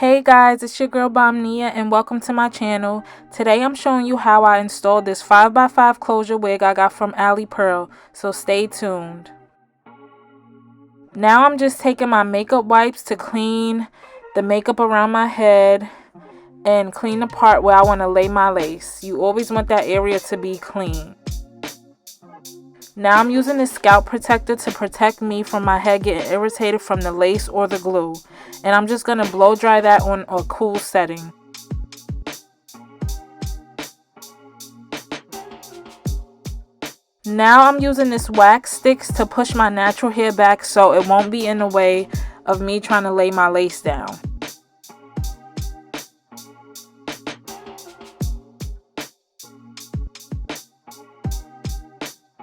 Hey guys, it's your girl Nia and welcome to my channel. Today I'm showing you how I installed this 5x5 closure wig I got from AliPearl, so stay tuned. Now I'm just taking my makeup wipes to clean the makeup around my head and clean the part where I want to lay my lace. You always want that area to be clean. Now I'm using this scalp protector to protect me from my head getting irritated from the lace or the glue. And I'm just going to blow dry that on a cool setting. Now I'm using this wax sticks to push my natural hair back so it won't be in the way of me trying to lay my lace down.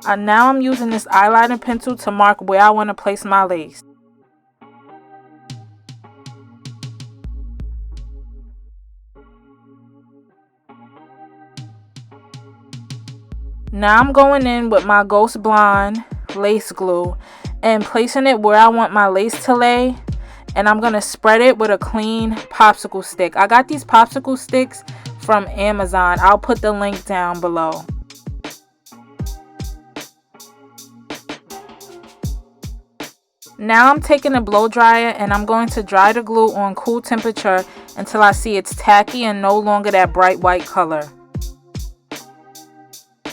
And now I'm using this eyeliner pencil to mark where I want to place my lace. Now I'm going in with my Ghost Blonde lace glue and placing it where I want my lace to lay. And I'm going to spread it with a clean popsicle stick. I got these popsicle sticks from Amazon. I'll put the link down below. Now I'm taking a blow dryer and I'm going to dry the glue on cool temperature until I see it's tacky and no longer that bright white color.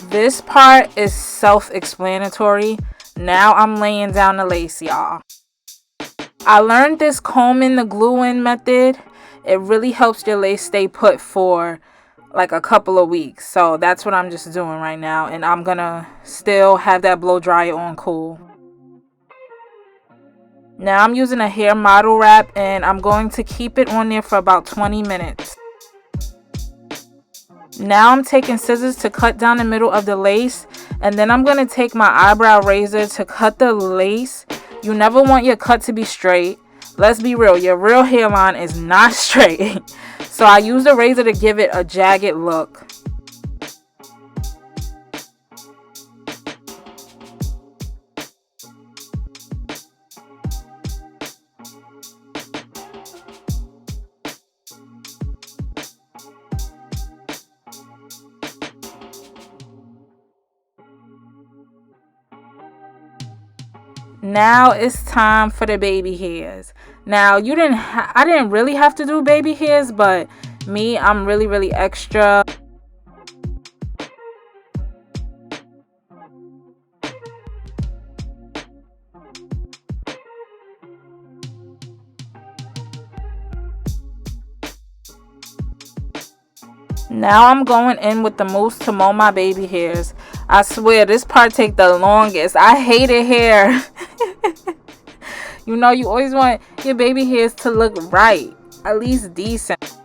This part is self-explanatory. Now I'm laying down the lace, y'all. I learned this combing the glue in method. It really helps your lace stay put for like a couple of weeks. So that's what I'm just doing right now. And I'm gonna still have that blow dryer on cool. Now I'm using a hair model wrap and I'm going to keep it on there for about 20 minutes. Now I'm taking scissors to cut down the middle of the lace, and then I'm going to take my eyebrow razor to cut the lace. You never want your cut to be straight. Let's be real, your real hairline is not straight. So I use the razor to give it a jagged look. Now it's time for the baby hairs. Now I didn't really have to do baby hairs, but me, I'm really extra. Now I'm going in with the mousse to mow my baby hairs. I swear this part takes the longest. I hated hair. You know, you always want your baby hairs to look right, at least decent.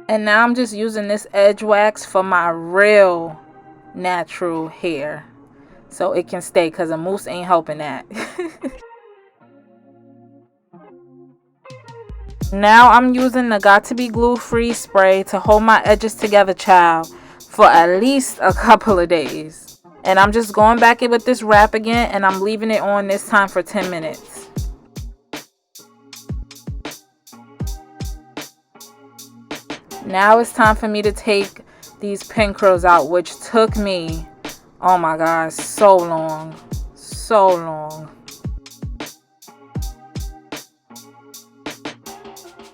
And now I'm just using this edge wax for my real natural hair so it can stay, because a mousse ain't helping that. Now I'm using the Got To Be Glue Free spray to hold my edges together, child, for at least a couple of days. And I'm just going back in with this wrap again, and I'm leaving it on this time for 10 minutes. Now it's time for me to take these pin curls out, which took me, oh my gosh, so long.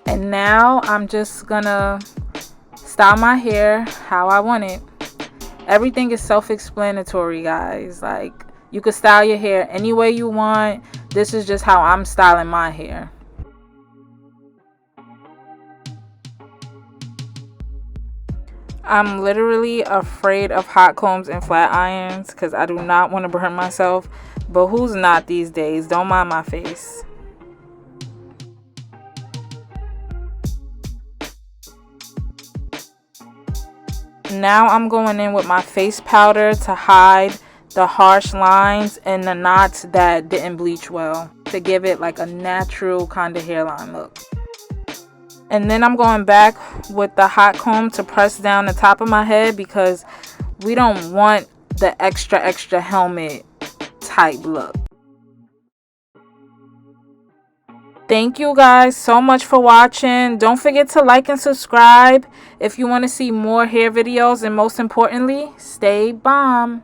And now I'm just gonna style my hair how I want it. Everything is self-explanatory, guys. Like, you could style your hair any way you want. This is just how I'm styling my hair. I'm literally afraid of hot combs and flat irons because I do not want to burn myself. But who's not these days? Don't mind my face. Now I'm going in with my face powder to hide the harsh lines and the knots that didn't bleach well, to give it like a natural kind of hairline look. And then I'm going back with the hot comb to press down the top of my head because we don't want the extra helmet type look. Thank you guys so much for watching. Don't forget to like and subscribe if you want to see more hair videos, and most importantly, stay bomb.